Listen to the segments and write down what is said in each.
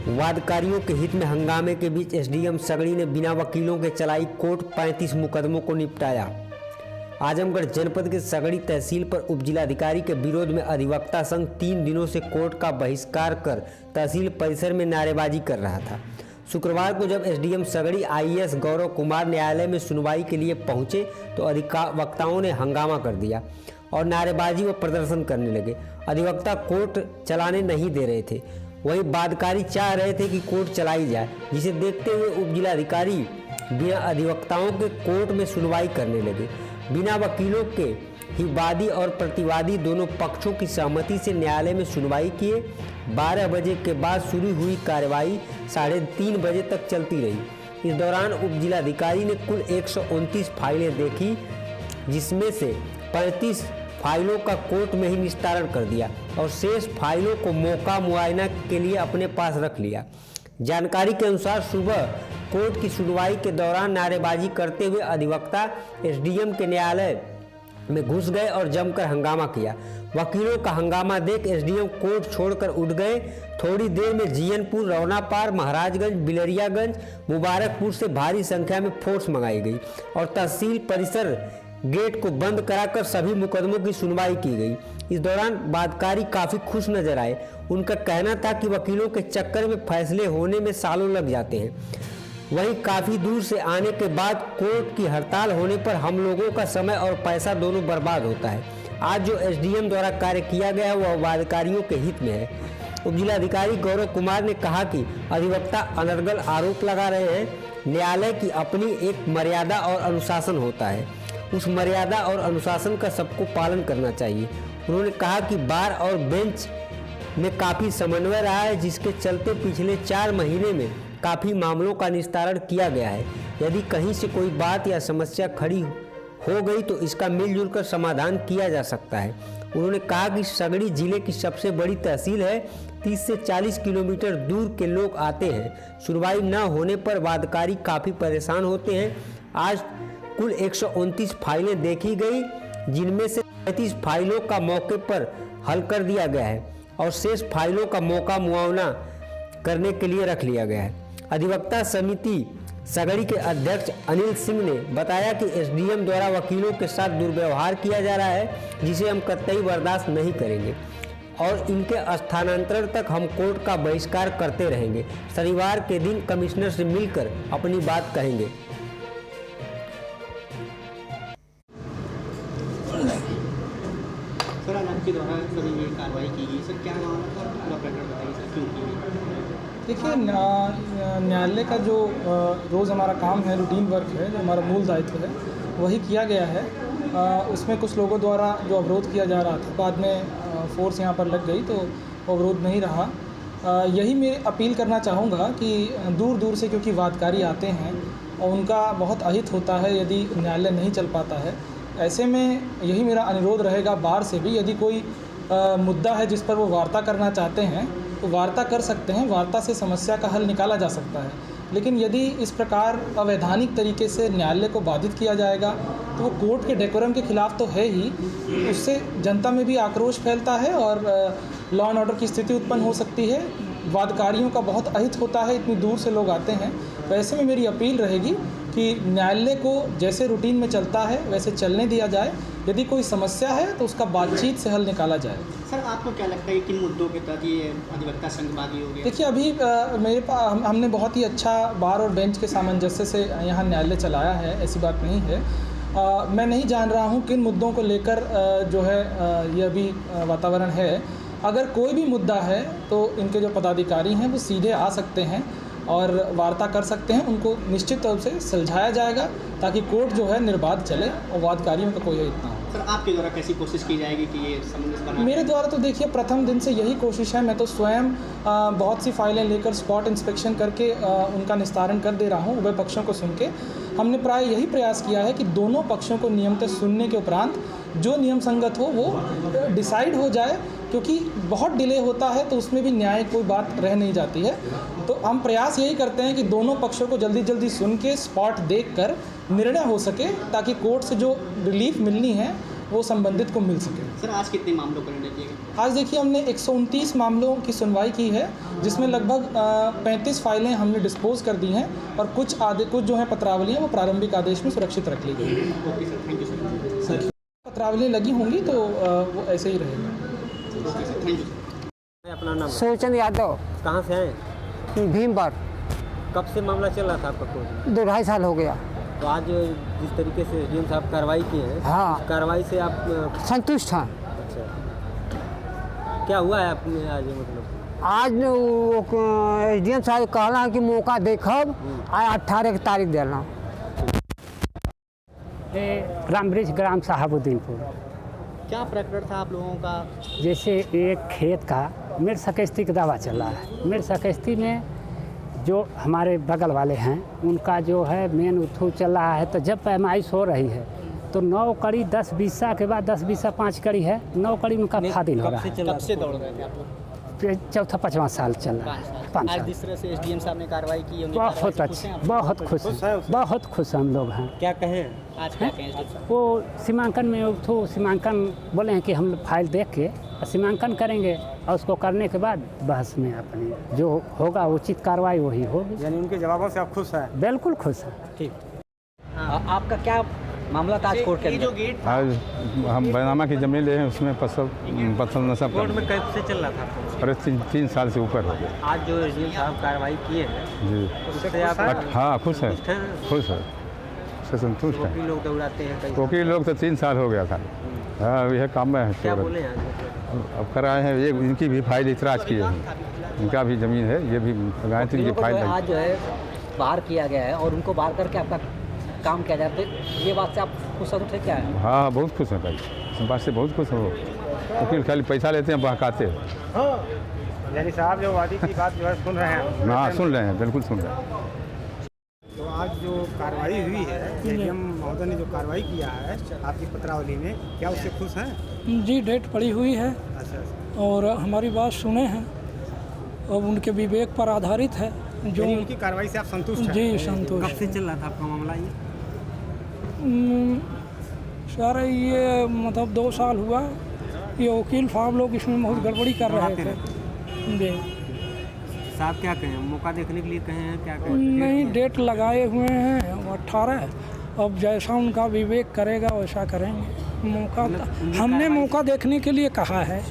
वादकारियों के हित में हंगामे के बीच एसडीएम सगड़ी ने बिना वकीलों के चलाई कोर्ट 35 मुकदमों को निपटाया। आजमगढ़ जनपद के सगड़ी तहसील पर उपजिलाधिकारी के विरोध में अधिवक्ता संघ 3 दिनों से कोर्ट का बहिष्कार कर तहसील परिसर में नारेबाजी कर रहा था। शुक्रवार को जब एसडीएम सगड़ी आईएएस गौरव कुमार न्यायालय में सुनवाई के लिए पहुंचे तो अधिवक्ताओं ने हंगामा कर दिया और नारेबाजी व प्रदर्शन करने लगे। अधिवक्ता कोर्ट चलाने नहीं दे रहे थे, वहीं वादकारी चाह रहे थे कि कोर्ट चलाई जाए, जिसे देखते हुए उपजिलाधिकारी बिना अधिवक्ताओं के कोर्ट में सुनवाई करने लगे। बिना वकीलों के ही वादी और प्रतिवादी दोनों पक्षों की सहमति से न्यायालय में सुनवाई किए। 12 बजे के बाद शुरू हुई कार्रवाई 3:30 बजे तक चलती रही। इस दौरान उपजिलाधिकारी ने कुल 129 फाइलें देखी, जिसमें से 35 फाइलों का कोर्ट में ही निस्तारण कर दिया और शेष फाइलों को मौका मुआयना के लिए अपने पास रख लिया। जानकारी के अनुसार सुबह कोर्ट की सुनवाई के दौरान नारेबाजी करते हुए अधिवक्ता एसडीएम के न्यायालय में घुस गए और जमकर हंगामा किया। वकीलों का हंगामा देख एसडीएम कोर्ट छोड़कर उठ गए। थोड़ी देर में जीयनपुर, रौनापार, महाराजगंज, बिलरियागंज, मुबारकपुर से भारी संख्या में फोर्स मंगाई गई और तहसील परिसर गेट को बंद कराकर सभी मुकदमों की सुनवाई की गई। इस दौरान वादकारी काफी खुश नजर आए। उनका कहना था कि वकीलों के चक्कर में फैसले होने में सालों लग जाते हैं, वहीं काफी दूर से आने के बाद कोर्ट की हड़ताल होने पर हम लोगों का समय और पैसा दोनों बर्बाद होता है। आज जो एसडीएम द्वारा कार्य किया गया है वह वादकारियों के हित में है। उपजिलाधिकारी गौरव कुमार ने कहा कि अधिवक्ता अनर्गल आरोप लगा रहे हैं। न्यायालय की अपनी एक मर्यादा और अनुशासन होता है, उस मर्यादा और अनुशासन का सबको पालन करना चाहिए। उन्होंने कहा कि बार और बेंच में काफ़ी समन्वय रहा है, जिसके चलते पिछले 4 महीने में काफ़ी मामलों का निस्तारण किया गया है। यदि कहीं से कोई बात या समस्या खड़ी हो गई तो इसका मिलजुल कर समाधान किया जा सकता है। उन्होंने कहा कि सगड़ी जिले की सबसे बड़ी तहसील है, 30 से 40 किलोमीटर दूर के लोग आते हैं। सुनवाई न होने पर वादकारी काफ़ी परेशान होते हैं। आज कुल 129 फाइलें देखी गई, जिनमें से 35 फाइलों का मौके पर हल कर दिया गया है और शेष फाइलों का मौका मुआवना करने के लिए रख लिया गया है। अधिवक्ता समिति सगड़ी के अध्यक्ष अनिल सिंह ने बताया कि एसडीएम द्वारा वकीलों के साथ दुर्व्यवहार किया जा रहा है, जिसे हम कतई बर्दाश्त नहीं करेंगे और इनके स्थानांतरण तक हम कोर्ट का बहिष्कार करते रहेंगे। शनिवार के दिन कमिश्नर से मिलकर अपनी बात कहेंगे। सर, आज आपके द्वारा सभी ये कार्रवाई की गई, सर क्या मामला था, पूरा प्रकरण बताइए सर, क्यों की गई? देखिए, न्यायालय का जो रोज़ हमारा काम है, रूटीन वर्क है, जो हमारा मूल दायित्व है, वही किया गया है। उसमें कुछ लोगों द्वारा जो अवरोध किया जा रहा था, बाद में फोर्स यहाँ पर लग गई तो अवरोध नहीं रहा। यही मैं अपील करना चाहूँगा कि दूर दूर से क्योंकि वादकारी आते हैं और उनका बहुत अहित होता है यदि न्यायालय नहीं चल पाता है। ऐसे में यही मेरा अनुरोध रहेगा बार से भी, यदि कोई मुद्दा है जिस पर वो वार्ता करना चाहते हैं तो वार्ता कर सकते हैं, वार्ता से समस्या का हल निकाला जा सकता है। लेकिन यदि इस प्रकार अवैधानिक तरीके से न्यायालय को बाधित किया जाएगा तो वो कोर्ट के डेकोरम के खिलाफ तो है ही, उससे जनता में भी आक्रोश फैलता है और लॉ एंड ऑर्डर की स्थिति उत्पन्न हो सकती है। वादकारियों का बहुत अहित होता है, इतनी दूर से लोग आते हैं। तो ऐसे में मेरी अपील रहेगी कि न्यायालय को जैसे रूटीन में चलता है वैसे चलने दिया जाए। यदि कोई समस्या है तो उसका बातचीत से हल निकाला जाए। सर, आपको क्या लगता है किन मुद्दों के तहत ये अधिवक्ता संघवादी हो गया? देखिए, अभी मेरे पास हमने बहुत ही अच्छा बार और बेंच के सामंजस्य से यहाँ न्यायालय चलाया है, ऐसी बात नहीं है। मैं नहीं जान रहा हूँ किन मुद्दों को लेकर जो है ये अभी वातावरण है। अगर कोई भी मुद्दा है तो इनके जो पदाधिकारी हैं वो सीधे आ सकते हैं और वार्ता कर सकते हैं। उनको निश्चित तौर से सुलझाया जाएगा ताकि कोर्ट जो है निर्बाध चले और वादकारियों का कोई हित ना हो। सर, आपके द्वारा कैसी कोशिश की जाएगी कि ये समंजस बना? मेरे द्वारा तो देखिए, प्रथम दिन से यही कोशिश है। मैं तो स्वयं बहुत सी फाइलें लेकर स्पॉट इंस्पेक्शन करके उनका निस्तारण कर दे रहा हूँ। उभय पक्षों को सुन के हमने प्राय यही प्रयास किया है कि दोनों पक्षों को नियमित सुनने के उपरांत जो नियम संगत हो वो डिसाइड हो जाए, क्योंकि बहुत डिले होता है तो उसमें भी न्याय कोई बात रह नहीं जाती है। तो हम प्रयास यही करते हैं कि दोनों पक्षों को जल्दी जल्दी सुन के स्पॉट देखकर निर्णय हो सके, ताकि कोर्ट से जो रिलीफ मिलनी है वो संबंधित को मिल सके। सर आज कितने मामलों का निर्णय किया गया? आज देखिए हमने 129 मामलों की सुनवाई की है, जिसमें लगभग 35 फाइलें हमने डिस्पोज कर दी हैं और कुछ जो है पत्रावली है वो प्रारंभिक आदेश में सुरक्षित रख ली गई है। Okay sir, thank you sir. पत्रावली लगी होंगी तो वो ऐसे ही रहेगा। Okay sir, thank you. अपना नाम सोचंद यादव, कहाँ से आए? भीमबर। कब से मामला चल रहा था आपका कोर्ट? 2-2.5 साल हो गया। तो आज जिस तरीके से एसडीएम साहब कार्रवाई किए हैं, हाँ। उस कार्रवाई से आप संतुष्ट हैं। अच्छा, क्या हुआ है आपने आज? मतलब आज एसडीएम साहब कहना है कि मौका देखब, आज 18 की तारीख देना। रामब्रिज ग्राम साहबुद्दीनपुर। क्या प्रकरण था आप लोगों का? जैसे एक खेत का मिर्च सकस्ती का दावा चल रहा है। मिर्च सकस्ती में जो हमारे बगल वाले हैं उनका जो है मेन उथू चल रहा है, तो जब पैमाइश हो रही है तो 9 कड़ी 10 बीसा के बाद 10 बीसा 5 कड़ी है, 9 कड़ी उनका फादिल हो रहा है। कब से दौड़ रहे थे आप लोग? चौथा 5वां साल चल रहा है। 5 आज साल। जिस तरह से एसडीएम साहब ने कार्रवाई की, उनकी बहुत कार्रवाई से खुश अच्छे, हैं आप? बहुत खुश हैं, बहुत खुश हम लोग हैं। क्या कहें? आज क्या कहें एसडीएम साहब? वो सीमांकन में उठो, सीमांकन बोले हैं कि हम फाइल देख के सीमांकन करेंगे और उसको करने के बाद बहस में अपनी जो होगा उचित कार्रवाई वही होगी। यानी उनके जवाबों से आप खुश हैं? बिल्कुल खुश हैं। ठीक। आपका क्या मामला था आज कोर्ट के ये जो अंदर? गेट आज हम बैनामा की ज़मीन ले हैं, उसमें पत्थर नशब कोर्ट में कब से चल रहा था आपका? अरे 3 साल से ऊपर हो गया आज जो एसडीएम साहब कार्रवाई किए हैं, जी। उससे आप हाँ खुश है, संतुष्ट हैं? खुश है, उससे संतुष्ट है। वकील लोग दौड़ाते हैं कई। वकील लोग तो 3 साल हो गया था। हाँ यह काम में है। क्या बोले आज? अब कराए हैं, ये इनकी भी फाइल इतराज किए हैं, इनका भी ज़मीन है, ये भी लगाए थे, इनकी फाइल आज जो है बाहर किया गया है और उनको बाहर करके आपका काम किया जाता है, ये बात से आप खुश संतुष्ट है क्या है? हाँ बहुत खुश हैं भाई, इस बात से बहुत खुश हो। वकील खाली पैसा लेते हैं, बहकाते हैं। यानी साहब जो वादी की बात जो है सुन रहे हैं? हाँ सुन रहे हैं, बिल्कुल सुन रहे हैं। तो आज जो कार्रवाई हुई है, एसडीएम महोदय ने जो कार्रवाई किया है आपकी पत्रावली में, क्या उससे खुश हैं? जी, डेट पड़ी हुई है अच्छा, और हमारी बात सुने हैं और उनके विवेक पर आधारित है जो। यानी उनकी कार्रवाई से आप संतुष्ट हैं? जी संतोष। कब से चल रहा था आपका मामला ये? सर ये मतलब 2 साल हुआ। ये वकील साहब लोग इसमें बहुत गड़बड़ी कर रहे थे। जी साहब क्या कहें? मौका देखने के लिए कहे हैं? क्या कहें? नहीं, डेट लगाए हुए हैं 18। अब जैसा उनका विवेक करेगा वैसा करेंगे। मौका हमने मौका देखने के लिए कहा है,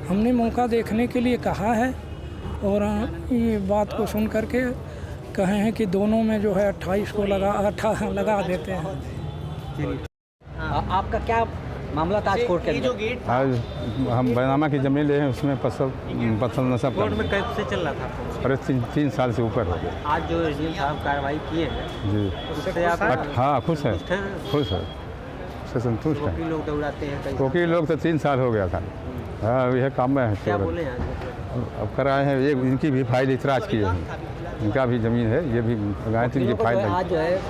हमने मौका देखने के लिए कहा है और ये बात को सुन करके कहे हैं कि दोनों में जो है 28 को लगा देते हैं। आपका क्या मामला था आज कोर्ट के ये जो अंदर? गेट आज हम बैनामा की ज़मीन ले हैं, उसमें पत्थर नशब कोर्ट में कब से चल रहा था आपका? अरे 3 साल से ऊपर हो गया। आज जो एसडीएम साहब कार्रवाई किए हैं, जी। उससे आप हाँ खुश है, संतुष्ट हैं? खुश है, उससे संतुष्ट है। वकील लोग दौड़ाते हैं कई। वकील लोग तो 3 साल हो गया था। हाँ यह काम में है। क्या बोले आज? अब कराए हैं, ये इनकी भी फाइल इतराज किए हैं, इनका भी ज़मीन है, ये भी लगाए थे, इनकी वकीलों को फाइल जो है आज जो है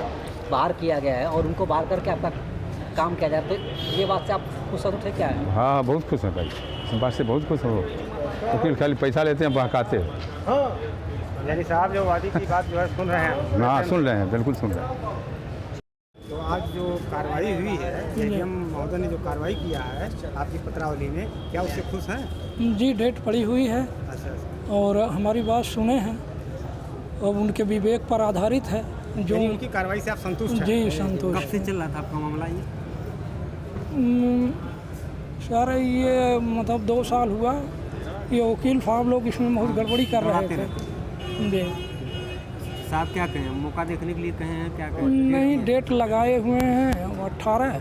बाहर किया गया है और उनको बाहर करके आपका काम किया जाता है, ये बात से आप खुश संतुष्ट है क्या है? हाँ बहुत खुश हैं भाई, इस बात से बहुत खुश हो। वकील खाली पैसा लेते हैं, बहकाते हैं। यानी साहब जो वादी की बात जो है सुन रहे हैं? हाँ सुन रहे हैं, बिल्कुल सुन रहे हैं। तो आज जो कार्रवाई हुई है, एसडीएम महोदय ने जो कार्रवाई किया है आपकी पत्रावली में, क्या उससे खुश हैं? जी, डेट पड़ी हुई है अच्छा, और हमारी बात सुने हैं और उनके विवेक पर आधारित है जो। यानी उनकी कार्रवाई से आप संतुष्ट हैं? जी कब संतोष। से चल रहा था आपका मामला ये? सर ये मतलब 2 साल हुआ। ये वकील साहब लोग इसमें बहुत गड़बड़ी कर रहे थे। जी साहब क्या कहें? मौका देखने के लिए कहे हैं? क्या कहें? नहीं, डेट लगाए हुए हैं 18।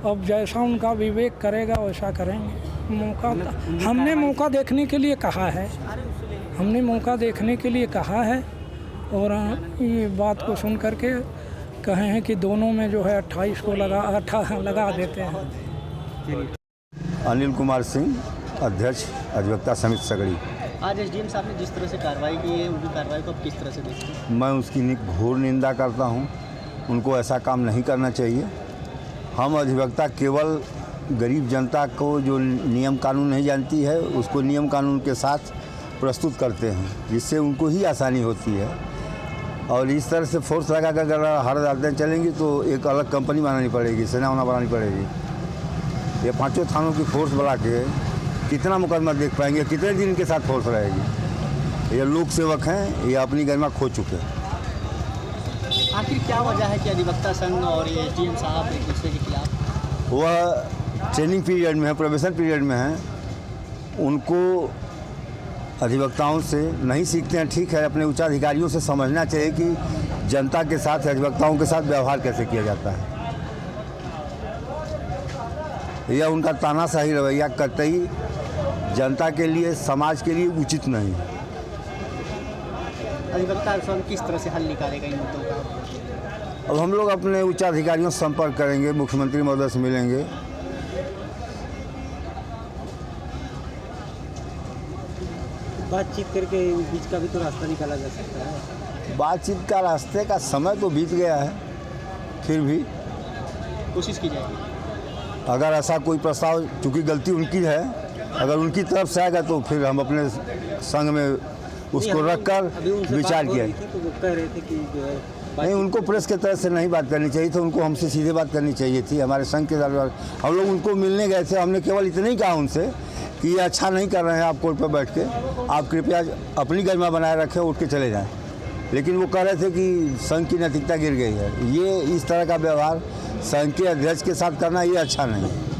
अब जैसा उनका विवेक करेगा वैसा करेंगे। मौका हमने मौका देखने के लिए कहा है, हमने मौका देखने के लिए कहा है और ये बात को सुन करके कहे हैं कि दोनों में जो है 28 को लगा देते हैं। अनिल कुमार सिंह, अध्यक्ष अधिवक्ता समिति सगड़ी। आज एसडीएम साहब ने जिस तरह से कार्रवाई की है, उनकी कार्रवाई को आप किस तरह से देखते हैं? मैं उसकी घोर निंदा करता हूं। उनको ऐसा काम नहीं करना चाहिए। हम अधिवक्ता केवल गरीब जनता को जो नियम कानून नहीं जानती है, उसको नियम कानून के साथ प्रस्तुत करते हैं, जिससे उनको ही आसानी होती है। और इस तरह से फोर्स लगा कर अगर हर अदालतें चलेंगी तो एक अलग कंपनी बनानी पड़ेगी, सेना बनानी पड़ेगी। ये पांचों थानों की फोर्स बुला के कितना मुकदमा देख पाएंगे, कितने दिन इनके साथ फोर्स रहेगी। ये लोक सेवक हैं, ये अपनी गरिमा खो चुके हैं। आखिर क्या वजह है कि अधिवक्ता संघ और ये एसडीएम साहब एक दूसरे के खिलाफ? वह ट्रेनिंग पीरियड में है, प्रोबेशन पीरियड में है, उनको अधिवक्ताओं से नहीं सीखते हैं। ठीक है, अपने उच्चाधिकारियों से समझना चाहिए कि जनता के साथ, अधिवक्ताओं के साथ व्यवहार कैसे किया जाता है। यह उनका तानाशाही रवैया कतई जनता के लिए, समाज के लिए उचित नहीं है। अधिवक्ता संघ किस तरह से हल निकालेगा इन मुद्दों का? अब हम लोग अपने उच्चाधिकारियों से संपर्क करेंगे, मुख्यमंत्री महोदय से मिलेंगे। बातचीत करके बीच का भी तो रास्ता निकाला जा सकता है। बातचीत का रास्ते का समय तो बीत गया है, फिर भी कोशिश की जाएगी। अगर ऐसा कोई प्रस्ताव, चूँकि गलती उनकी है, अगर उनकी तरफ से आएगा तो फिर हम अपने संघ में उसको रखकर विचार किया। तो वो कह रहे थे कि जो है नहीं, उनको प्रेस के तरफ से नहीं बात करनी चाहिए थी, उनको हमसे सीधे बात करनी चाहिए थी। हमारे संघ के साथ हम लोग उनको मिलने गए थे, हमने केवल इतना ही कहा उनसे कि ये अच्छा नहीं कर रहे हैं आप कोर्ट पर बैठ के, आप कृपया अपनी गरिमा बनाए रखें, उठ के चले जाएं। लेकिन वो कह रहे थे कि संघ की नैतिकता गिर गई है। ये इस तरह का व्यवहार संघ के अध्यक्ष के साथ करना ये अच्छा नहीं है।